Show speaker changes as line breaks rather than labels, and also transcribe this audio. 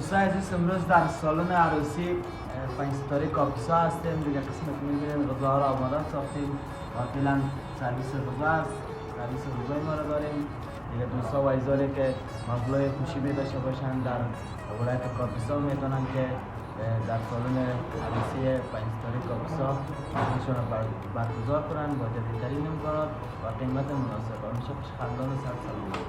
دوستان عزیز، امروز در سالن عروسی 5 ستاره کاپیسا هستیم. دیگه قسمت می‌بینیم غذاها را آماده ساختیم و فعلا سرویس غذا است. سرویس غذای ما را داریم. دیگه دوستا و عزیزانی که مبلغ خوشی داشته باشن در ولایت کاپیسا میتونن که در سالن عروسی 5 ستاره کاپیسا خودشون را برگزار کنن با جدیدترین امکانات و قیمت مناسب. همیشه خوشخندان و سرسلامت.